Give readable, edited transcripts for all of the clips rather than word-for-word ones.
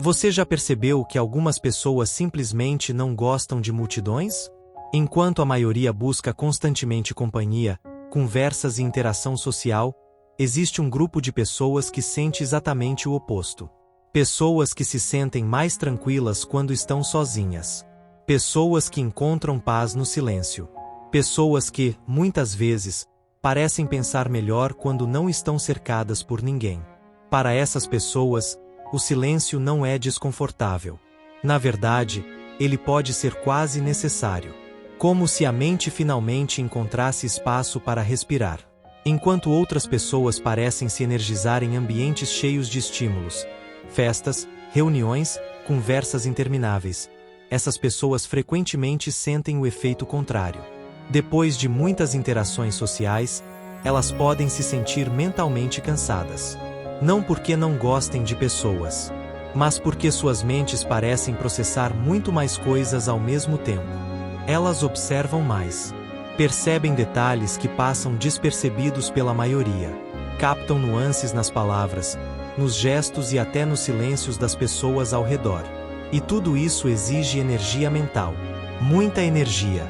Você já percebeu que algumas pessoas simplesmente não gostam de multidões? Enquanto a maioria busca constantemente companhia, conversas e interação social, existe um grupo de pessoas que sente exatamente o oposto. Pessoas que se sentem mais tranquilas quando estão sozinhas. Pessoas que encontram paz no silêncio. Pessoas que, muitas vezes, parecem pensar melhor quando não estão cercadas por ninguém. Para essas pessoas, o silêncio não é desconfortável. Na verdade, ele pode ser quase necessário. Como se a mente finalmente encontrasse espaço para respirar. Enquanto outras pessoas parecem se energizar em ambientes cheios de estímulos, festas, reuniões, conversas intermináveis, essas pessoas frequentemente sentem o efeito contrário. Depois de muitas interações sociais, elas podem se sentir mentalmente cansadas. Não porque não gostem de pessoas, mas porque suas mentes parecem processar muito mais coisas ao mesmo tempo. Elas observam mais. Percebem detalhes que passam despercebidos pela maioria. Captam nuances nas palavras, nos gestos e até nos silêncios das pessoas ao redor. E tudo isso exige energia mental. Muita energia.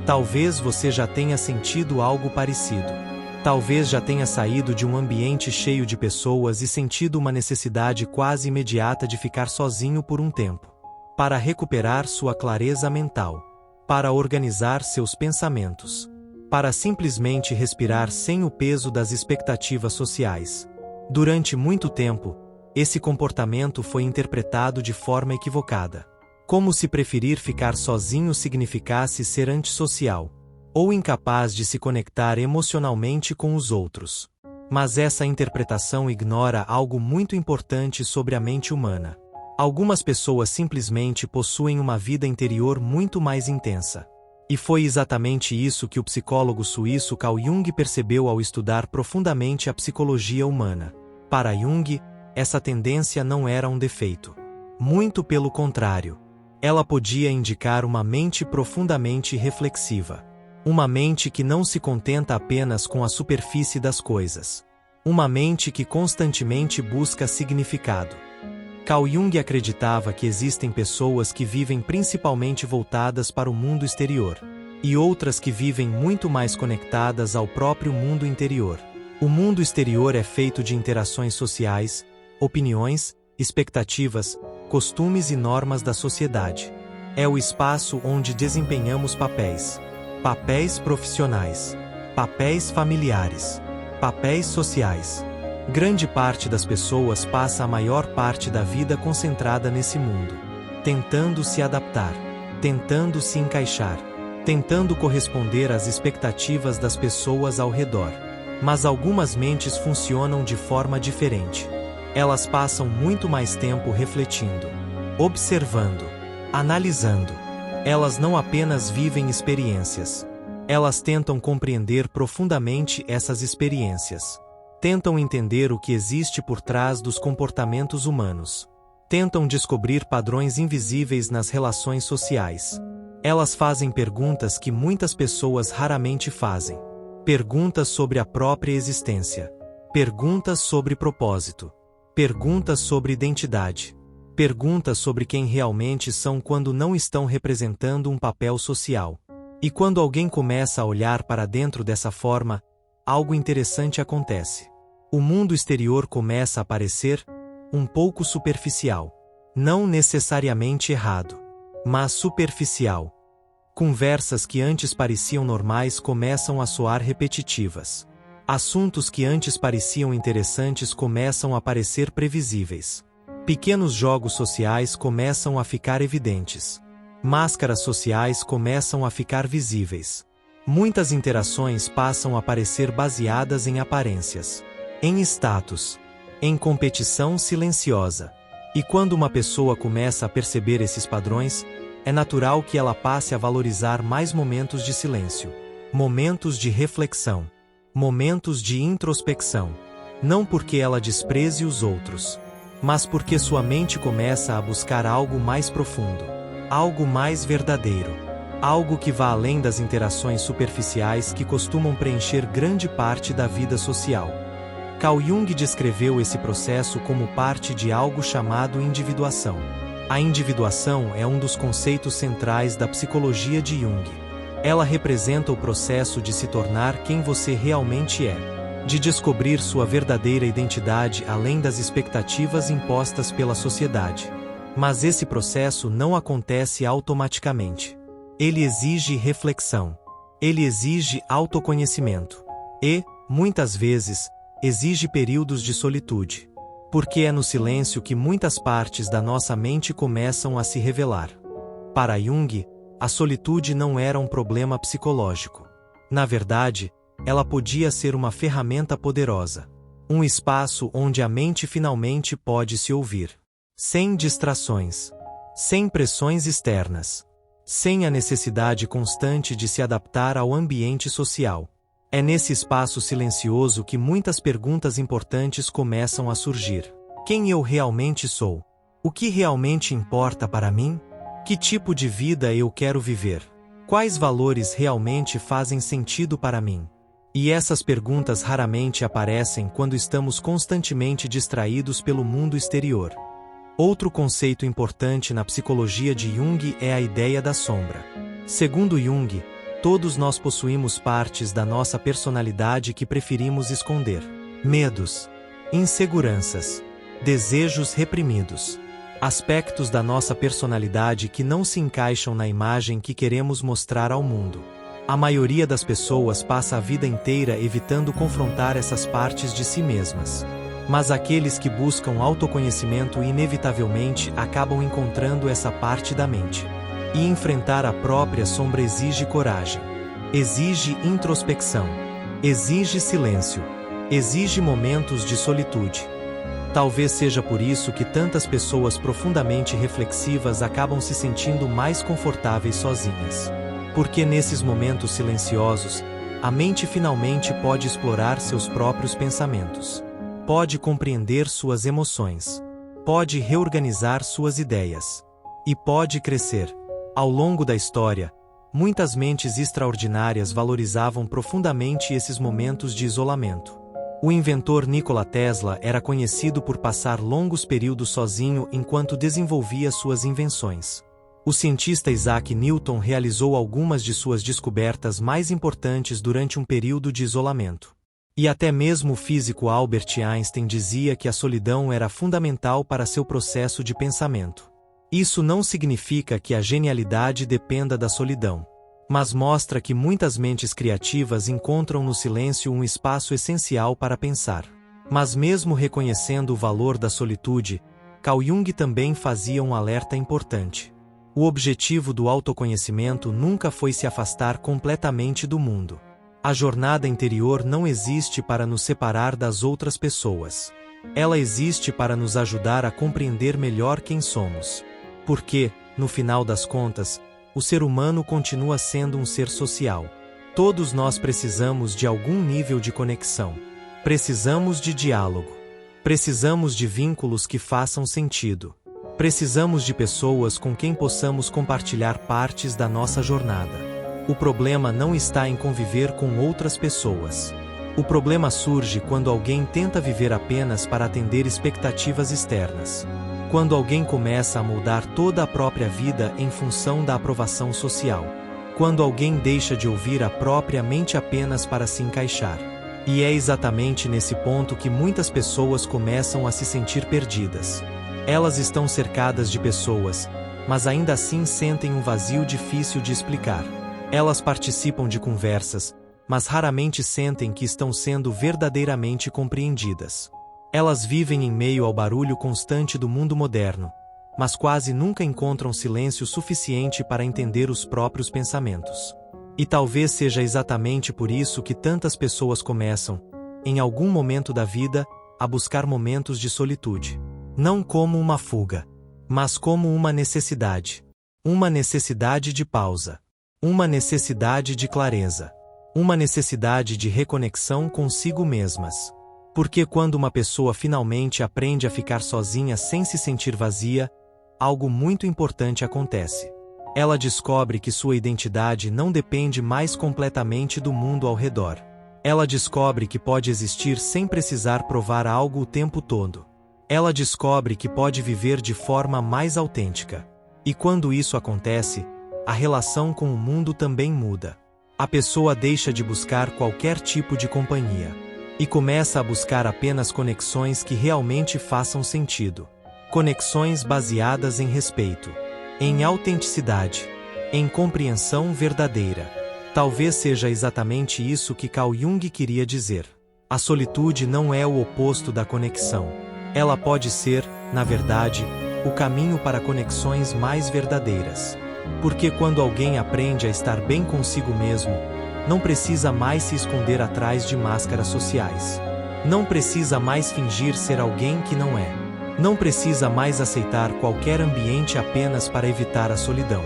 Talvez você já tenha sentido algo parecido. Talvez já tenha saído de um ambiente cheio de pessoas e sentido uma necessidade quase imediata de ficar sozinho por um tempo. Para recuperar sua clareza mental. Para organizar seus pensamentos. Para simplesmente respirar sem o peso das expectativas sociais. Durante muito tempo, esse comportamento foi interpretado de forma equivocada. Como se preferir ficar sozinho significasse ser antissocial, ou incapaz de se conectar emocionalmente com os outros. Mas essa interpretação ignora algo muito importante sobre a mente humana. Algumas pessoas simplesmente possuem uma vida interior muito mais intensa. E foi exatamente isso que o psicólogo suíço Carl Jung percebeu ao estudar profundamente a psicologia humana. Para Jung, essa tendência não era um defeito. Muito pelo contrário. Ela podia indicar uma mente profundamente reflexiva. Uma mente que não se contenta apenas com a superfície das coisas. Uma mente que constantemente busca significado. Carl Jung acreditava que existem pessoas que vivem principalmente voltadas para o mundo exterior, e outras que vivem muito mais conectadas ao próprio mundo interior. O mundo exterior é feito de interações sociais, opiniões, expectativas, costumes e normas da sociedade. É o espaço onde desempenhamos papéis. Papéis profissionais, papéis familiares, papéis sociais. Grande parte das pessoas passa a maior parte da vida concentrada nesse mundo, tentando se adaptar, tentando se encaixar, tentando corresponder às expectativas das pessoas ao redor. Mas algumas mentes funcionam de forma diferente. Elas passam muito mais tempo refletindo, observando, analisando. Elas não apenas vivem experiências. Elas tentam compreender profundamente essas experiências. Tentam entender o que existe por trás dos comportamentos humanos. Tentam descobrir padrões invisíveis nas relações sociais. Elas fazem perguntas que muitas pessoas raramente fazem. Perguntas sobre a própria existência. Perguntas sobre propósito. Perguntas sobre identidade. Perguntas sobre quem realmente são quando não estão representando um papel social. E quando alguém começa a olhar para dentro dessa forma, algo interessante acontece. O mundo exterior começa a parecer um pouco superficial. Não necessariamente errado, mas superficial. Conversas que antes pareciam normais começam a soar repetitivas. Assuntos que antes pareciam interessantes começam a parecer previsíveis. Pequenos jogos sociais começam a ficar evidentes. Máscaras sociais começam a ficar visíveis. Muitas interações passam a parecer baseadas em aparências, em status, em competição silenciosa. E quando uma pessoa começa a perceber esses padrões, é natural que ela passe a valorizar mais momentos de silêncio, momentos de reflexão, momentos de introspecção. Não porque ela despreze os outros, mas porque sua mente começa a buscar algo mais profundo, algo mais verdadeiro, algo que vá além das interações superficiais que costumam preencher grande parte da vida social. Carl Jung descreveu esse processo como parte de algo chamado individuação. A individuação é um dos conceitos centrais da psicologia de Jung. Ela representa o processo de se tornar quem você realmente é, de descobrir sua verdadeira identidade além das expectativas impostas pela sociedade. Mas esse processo não acontece automaticamente. Ele exige reflexão. Ele exige autoconhecimento. E, muitas vezes, exige períodos de solitude. Porque é no silêncio que muitas partes da nossa mente começam a se revelar. Para Jung, a solitude não era um problema psicológico. Na verdade, ela podia ser uma ferramenta poderosa. Um espaço onde a mente finalmente pode se ouvir. Sem distrações. Sem pressões externas. Sem a necessidade constante de se adaptar ao ambiente social. É nesse espaço silencioso que muitas perguntas importantes começam a surgir. Quem eu realmente sou? O que realmente importa para mim? Que tipo de vida eu quero viver? Quais valores realmente fazem sentido para mim? E essas perguntas raramente aparecem quando estamos constantemente distraídos pelo mundo exterior. Outro conceito importante na psicologia de Jung é a ideia da sombra. Segundo Jung, todos nós possuímos partes da nossa personalidade que preferimos esconder. Medos, inseguranças, desejos reprimidos. Aspectos da nossa personalidade que não se encaixam na imagem que queremos mostrar ao mundo. A maioria das pessoas passa a vida inteira evitando confrontar essas partes de si mesmas. Mas aqueles que buscam autoconhecimento inevitavelmente acabam encontrando essa parte da mente. E enfrentar a própria sombra exige coragem. Exige introspecção. Exige silêncio. Exige momentos de solitude. Talvez seja por isso que tantas pessoas profundamente reflexivas acabam se sentindo mais confortáveis sozinhas. Porque nesses momentos silenciosos, a mente finalmente pode explorar seus próprios pensamentos. Pode compreender suas emoções. Pode reorganizar suas ideias. E pode crescer. Ao longo da história, muitas mentes extraordinárias valorizavam profundamente esses momentos de isolamento. O inventor Nikola Tesla era conhecido por passar longos períodos sozinho enquanto desenvolvia suas invenções. O cientista Isaac Newton realizou algumas de suas descobertas mais importantes durante um período de isolamento. E até mesmo o físico Albert Einstein dizia que a solidão era fundamental para seu processo de pensamento. Isso não significa que a genialidade dependa da solidão, mas mostra que muitas mentes criativas encontram no silêncio um espaço essencial para pensar. Mas mesmo reconhecendo o valor da solitude, Carl Jung também fazia um alerta importante. O objetivo do autoconhecimento nunca foi se afastar completamente do mundo. A jornada interior não existe para nos separar das outras pessoas. Ela existe para nos ajudar a compreender melhor quem somos. Porque, no final das contas, o ser humano continua sendo um ser social. Todos nós precisamos de algum nível de conexão. Precisamos de diálogo. Precisamos de vínculos que façam sentido. Precisamos de pessoas com quem possamos compartilhar partes da nossa jornada. O problema não está em conviver com outras pessoas. O problema surge quando alguém tenta viver apenas para atender expectativas externas. Quando alguém começa a moldar toda a própria vida em função da aprovação social. Quando alguém deixa de ouvir a própria mente apenas para se encaixar. E é exatamente nesse ponto que muitas pessoas começam a se sentir perdidas. Elas estão cercadas de pessoas, mas ainda assim sentem um vazio difícil de explicar. Elas participam de conversas, mas raramente sentem que estão sendo verdadeiramente compreendidas. Elas vivem em meio ao barulho constante do mundo moderno, mas quase nunca encontram silêncio suficiente para entender os próprios pensamentos. E talvez seja exatamente por isso que tantas pessoas começam, em algum momento da vida, a buscar momentos de solitude. Não como uma fuga, mas como uma necessidade. Uma necessidade de pausa. Uma necessidade de clareza. Uma necessidade de reconexão consigo mesmas. Porque quando uma pessoa finalmente aprende a ficar sozinha sem se sentir vazia, algo muito importante acontece. Ela descobre que sua identidade não depende mais completamente do mundo ao redor. Ela descobre que pode existir sem precisar provar algo o tempo todo. Ela descobre que pode viver de forma mais autêntica. E quando isso acontece, a relação com o mundo também muda. A pessoa deixa de buscar qualquer tipo de companhia e começa a buscar apenas conexões que realmente façam sentido. Conexões baseadas em respeito, em autenticidade, em compreensão verdadeira. Talvez seja exatamente isso que Carl Jung queria dizer. A solitude não é o oposto da conexão. Ela pode ser, na verdade, o caminho para conexões mais verdadeiras. Porque quando alguém aprende a estar bem consigo mesmo, não precisa mais se esconder atrás de máscaras sociais. Não precisa mais fingir ser alguém que não é. Não precisa mais aceitar qualquer ambiente apenas para evitar a solidão.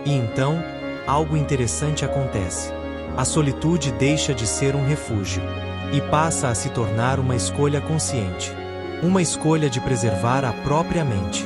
E então, algo interessante acontece. A solitude deixa de ser um refúgio e passa a se tornar uma escolha consciente. Uma escolha de preservar a própria mente,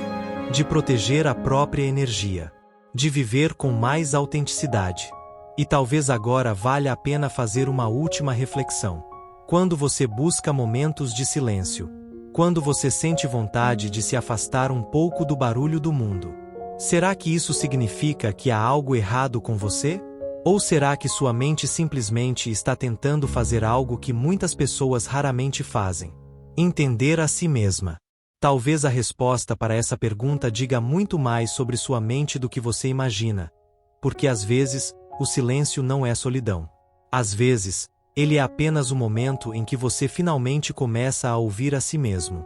de proteger a própria energia, de viver com mais autenticidade. E talvez agora valha a pena fazer uma última reflexão. Quando você busca momentos de silêncio, quando você sente vontade de se afastar um pouco do barulho do mundo, será que isso significa que há algo errado com você? Ou será que sua mente simplesmente está tentando fazer algo que muitas pessoas raramente fazem? Entender a si mesma. Talvez a resposta para essa pergunta diga muito mais sobre sua mente do que você imagina. Porque às vezes, o silêncio não é solidão. Às vezes, ele é apenas o momento em que você finalmente começa a ouvir a si mesmo.